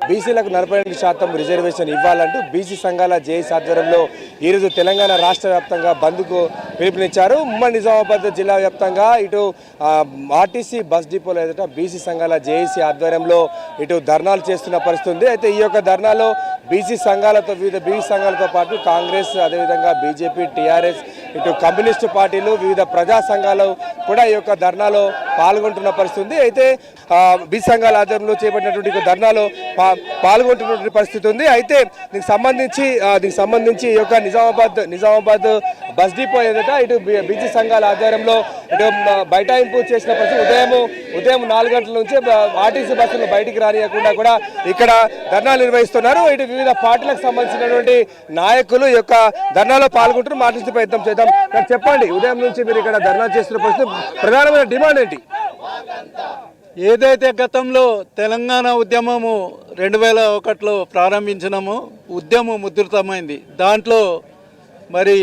బీసీలకు 42% reservation ఇవ్వాలంటూ BC సంఘాల JAC ఆధ్వర్యంలో ఈరోజు తెలంగాణ రాష్ట్ర వ్యాప్తంగా బంద్కు పిలుపునిచ్చారు. ఉమ్మడి నిజామాబాద్ జిల్లా వ్యాప్తంగా ఇటు ఆర్టీసీ బస్ డిపోలో ఎదుట బీసీ సంఘాల జేఏసీ ఆధ్వర్యంలో ఇటు ధర్నాలు చేస్తున్న పరిస్థితి ఉంది. అయితే ఈ యొక్క ధర్నాలో వివిధ బీసీ సంఘాలతో పాటు కాంగ్రెస్, అదేవిధంగా బీజేపీ, టీఆర్ఎస్, ఇటు కమ్యూనిస్టు పార్టీలు, వివిధ ప్రజా సంఘాలు కూడా ఈ యొక్క ధర్నాలో పాల్గొంటున్న పరిస్థితి ఉంది. అయితే బీసీ సంఘాల ఆధ్వర్యంలో చేపట్టినటువంటి ధర్నాలో పాల్గొంటున్నటువంటి పరిస్థితి ఉంది. అయితే దీనికి సంబంధించి ఈ యొక్క నిజామాబాద్ బస్ డిపో ఏదైతే ఇటు బీసీ సంఘాల ఆధ్వర్యంలో ఇటు బైఠాయింపు చేసిన పరిస్థితి. ఉదయం 4 గంటల నుంచి ఆర్టీసీ బస్సులు బయటికి రానియకుండా కూడా ఇక్కడ ధర్నాలు నిర్వహిస్తున్నారు. ఇటు వివిధ పార్టీలకు సంబంధించినటువంటి నాయకులు ఈ యొక్క ధర్నాలో పాల్గొంటూ మాట్లాడే ప్రయత్నం చేద్దాం. చెప్పండి, ఉదయం నుంచి మీరు ఇక్కడ ధర్నా చేస్తున్న పరిస్థితి, ప్రధానమైన డిమాండ్ ఏంటి? ఏదైతే గతంలో తెలంగాణ ఉద్యమము 2001లో ప్రారంభించినామో ఉద్యమం ఉధృతమైంది. దాంట్లో మరి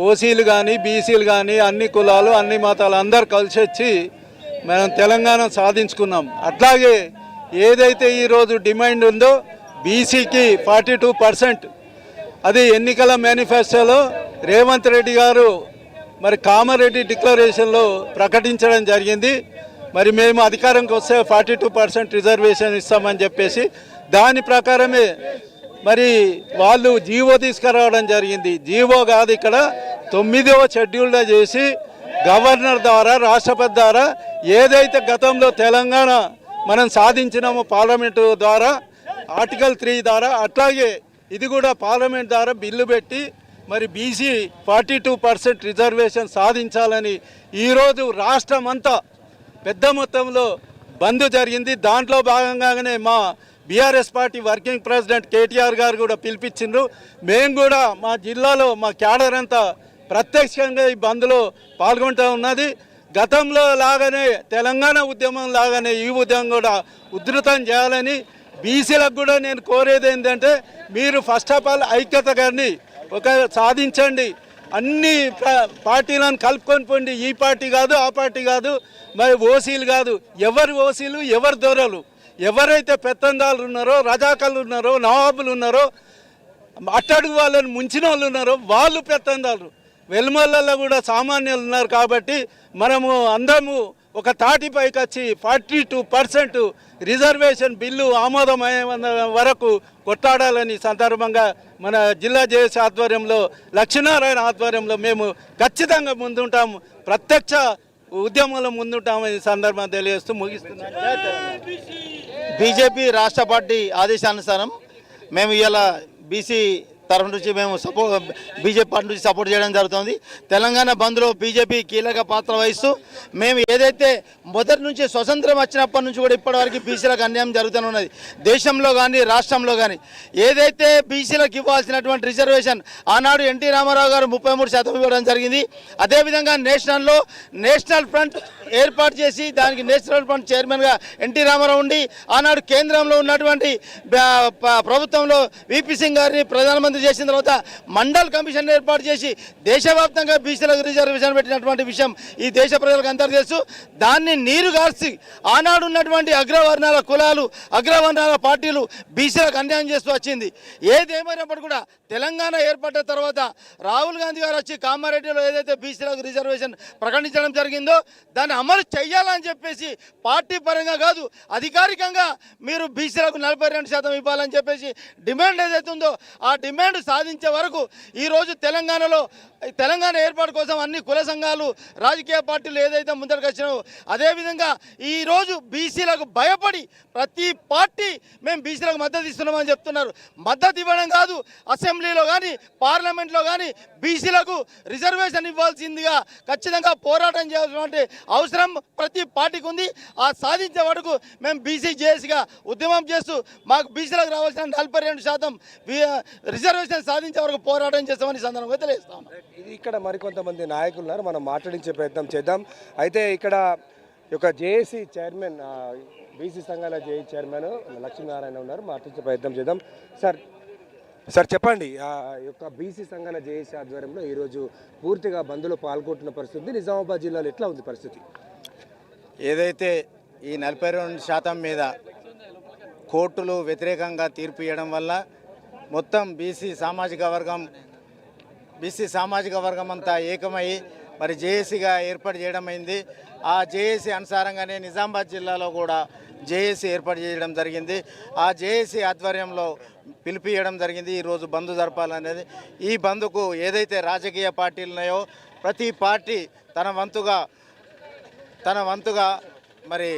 ఓసీలు కానీ బీసీలు కానీ అన్ని కులాలు అన్ని మతాలు అందరు కలిసి వచ్చి మనం తెలంగాణ సాధించుకున్నాం. అట్లాగే ఏదైతే ఈరోజు డిమాండ్ ఉందో బీసీకి 42%, అది ఎన్నికల మేనిఫెస్టోలో రేవంత్ రెడ్డి గారు మరి కామారెడ్డి డిక్లరేషన్లో ప్రకటించడం జరిగింది. మరి మేము అధికారంకి వస్తే 42% రిజర్వేషన్ ఇస్తామని చెప్పేసి దాని ప్రకారమే మరి వాళ్ళు జీవో తీసుకురావడం జరిగింది. జీవో కాదు, ఇక్కడ 9వ షెడ్యూల్గా చేసి గవర్నర్ ద్వారా రాష్ట్రపతి ద్వారా ఏదైతే గతంలో తెలంగాణ మనం సాధించినామో పార్లమెంటు ద్వారా ఆర్టికల్ 3 ద్వారా, అట్లాగే ఇది కూడా పార్లమెంట్ ద్వారా బిల్లు పెట్టి మరి బీసీ 42% రిజర్వేషన్ సాధించాలని ఈరోజు రాష్ట్రం అంతా పెద్ద మొత్తంలో బంద్ జరిగింది. దాంట్లో భాగంగానే మా BRS party working president KTR గారు కూడా పిలిపించిండ్రు. మేము కూడా మా జిల్లాలో మా క్యాడర్ అంతా ప్రత్యక్షంగా ఈ బంద్లో పాల్గొంటూ ఉన్నది. గతంలో లాగానే తెలంగాణ ఉద్యమం లాగానే ఈ ఉద్యమం కూడా ఉధృతం చేయాలని బీసీలకు కూడా నేను కోరేది ఏంటంటే, మీరు ఫస్ట్ ఆఫ్ ఆల్ ఐక్యత గారిని సాధించండి, అన్ని పార్టీలను కలుపుకొని పోండి. ఈ పార్టీ కాదు ఆ పార్టీ కాదు, మరి ఓసీలు కాదు, ఎవరు ఓసీలు ఎవరు దొరలు, ఎవరైతే పెత్తందాలు ఉన్నారో రజాకాలు ఉన్నారో నవాబులు ఉన్నారో అట్టడుగు వాళ్ళని ముంచిన వాళ్ళు ఉన్నారో వాళ్ళు పెత్తందాలు. వెలుమలలో కూడా సామాన్యులు ఉన్నారు. కాబట్టి మనము అందరము ఒక తాటిపైకి వచ్చి 42% రిజర్వేషన్ బిల్లు ఆమోదమయ్యే వరకు కొట్లాడాలని సందర్భంగా మన జిల్లా జేఏసీ ఆధ్వర్యంలో లక్ష్మీనారాయణ ఆధ్వర్యంలో మేము ఖచ్చితంగా ముందుంటాము, ప్రత్యక్ష ఉద్యమంలో ముందుంటామని సందర్భం తెలియజేస్తూ ముగిస్తున్నాం. బీజేపీ రాష్ట్ర పార్టీ ఆదేశానుసారం మేము ఇలా బీసీ తరఫు నుంచి మేము బీజేపీ పార్టీ నుంచి సపోర్ట్ చేయడం జరుగుతుంది. తెలంగాణ బంద్లో బీజేపీ కీలక పాత్ర వహిస్తూ మేము ఏదైతే మొదటి నుంచి స్వతంత్రం వచ్చినప్పటి నుంచి కూడా ఇప్పటివరకు బీసీలకు అన్యాయం జరుగుతూనే ఉన్నది. దేశంలో కానీ రాష్ట్రంలో కానీ ఏదైతే బీసీలకు ఇవ్వాల్సినటువంటి రిజర్వేషన్ ఆనాడు ఎన్టీ రామారావు గారు 33% ఇవ్వడం జరిగింది. అదేవిధంగా నేషనల్ ఫ్రంట్ ఏర్పాటు చేసి దానికి నేషనల్ ఫ్రంట్ చైర్మన్గా ఎన్టీ రామారావు ఉండి ఆనాడు కేంద్రంలో ఉన్నటువంటి ప్రభుత్వంలో వీపీ సింగ్ గారిని ప్రధానమంత్రి చేసిన తర్వాత మండల్ కమిషన్ ఏర్పాటు చేసి దేశవ్యాప్తంగా బీసీలకు రిజర్వేషన్ పెట్టినటువంటి విషయం ఈ దేశ ప్రజలకు అందరికీ తెలుసు. దాన్ని నీరుగార్చి ఆనాడు ఉన్నటువంటి అగ్రవర్ణాల కులాలు అగ్రవర్ణాల పార్టీలు బీసీలకు అన్యాయం చేస్తూ వచ్చింది. ఏదేమైనప్పుడు కూడా తెలంగాణ ఏర్పడ్డ తర్వాత రాహుల్ గాంధీ గారు వచ్చి కామారెడ్డిలో ఏదైతే బీసీలకు రిజర్వేషన్ ప్రకటించడం జరిగిందో దాన్ని అమలు చేయాలని చెప్పేసి పార్టీ పరంగా కాదు అధికారికంగా మీరు బీసీలకు 42% ఇవ్వాలని చెప్పేసి డిమాండ్ ఏదైతే ఉందో ఆ డిమాండ్ సాధించే వరకు ఈరోజు తెలంగాణ ఏర్పాటు కోసం అన్ని కుల సంఘాలు రాజకీయ పార్టీలు ఏదైతే ముందరకు వచ్చినాయో అదేవిధంగా ఈరోజు బీసీలకు భయపడి ప్రతి పార్టీ మేము బీసీలకు మద్దతు ఇస్తున్నామని చెప్తున్నారు. మద్దతు ఇవ్వడం కాదు, అసెంబ్లీలో కానీ పార్లమెంట్లో కానీ బీసీలకు రిజర్వేషన్ ఇవ్వాల్సిందిగా ఖచ్చితంగా పోరాటం చేయాల్సినటువంటి అవసరం ప్రతి పార్టీకి ఉంది. ఆ సాధించే వరకు మేము బీసీ జేఏసీగా ఉద్యమం చేస్తూ మాకు బీసీలకు రావాల్సిన 42% రిజర్వేషన్ సాధించే వరకు పోరాటం చేస్తామని సందర్భంగా తెలియజేస్తాం. ఇక్కడ మరికొంతమంది నాయకులు ఉన్నారు, మనం మాట్లాడించే ప్రయత్నం చేద్దాం. అయితే ఇక్కడ ఒక జేఏసీ చైర్మన్, బీసీ సంఘాల జేఏసీ చైర్మన్ లక్ష్మీనారాయణ ఉన్నారు, మాట్లాడించే ప్రయత్నం చేద్దాం. సార్ చెప్పండి, యొక్క బీసీ సంఘాల జేఏసీ ఆధ్వర్యంలో ఈరోజు పూర్తిగా బంద్లో పాల్గొంటున్న పరిస్థితి నిజామాబాద్ జిల్లాలో ఎట్లా ఉంది పరిస్థితి? ఏదైతే ఈ 42% మీద కోర్టులు వ్యతిరేకంగా తీర్పు ఇవ్వడం వల్ల మొత్తం బీసీ సామాజిక వర్గం అంతా ఏకమై మరి జేఏసీగా ఏర్పాటు చేయడం అయింది. ఆ జేఏసీ అనుసారంగానే నిజామాబాద్ జిల్లాలో కూడా జేఏసీ ఏర్పాటు చేయడం జరిగింది. ఆ జేఏసీ ఆధ్వర్యంలో పిలిపియడం జరిగింది. ఈరోజు బంద్ జరపాలనేది. ఈ బంద్కు ఏదైతే రాజకీయ పార్టీలు ఉన్నాయో ప్రతి పార్టీ తన వంతుగా మరి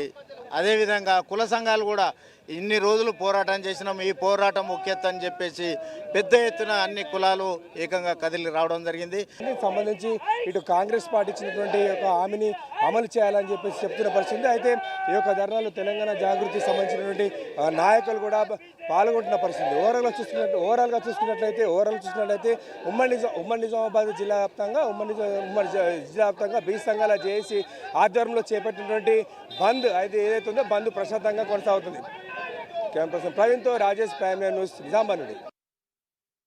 అదేవిధంగా కుల సంఘాలు కూడా ఇన్ని రోజులు పోరాటం చేసినాం, ఈ పోరాటం ముఖ్యత అని చెప్పేసి పెద్ద ఎత్తున అన్ని కులాలు ఏకంగా కదిలి రావడం జరిగింది. దీనికి సంబంధించి ఇటు కాంగ్రెస్ పార్టీ ఇచ్చినటువంటి ఒక హామీని అమలు చేయాలని చెప్పేసి చెప్తున్న పరిస్థితి. అయితే ఈ యొక్క ధర్నాలు తెలంగాణ జాగృతికి సంబంధించినటువంటి నాయకులు కూడా పాల్గొంటున్న పరిస్థితి. ఓవరాల్గా చూసుకున్నట్లయితే ఉమ్మడి నిజామాబాద్ జిల్లా వ్యాప్తంగా జిల్లా వ్యాప్తంగా బీసీ సంఘాల జేఏసీ ఆధ్వర్యంలో చేపట్టినటువంటి బంద్ అయితే ఏదైతే ఉందో బంద్ ప్రశాంతంగా కొనసాగుతుంది. కెమెరా పర్సన్ ప్రవీణ్తో రాజేష్, ప్రైమ్ న్యూస్, నిజామాబాద్ నుండి.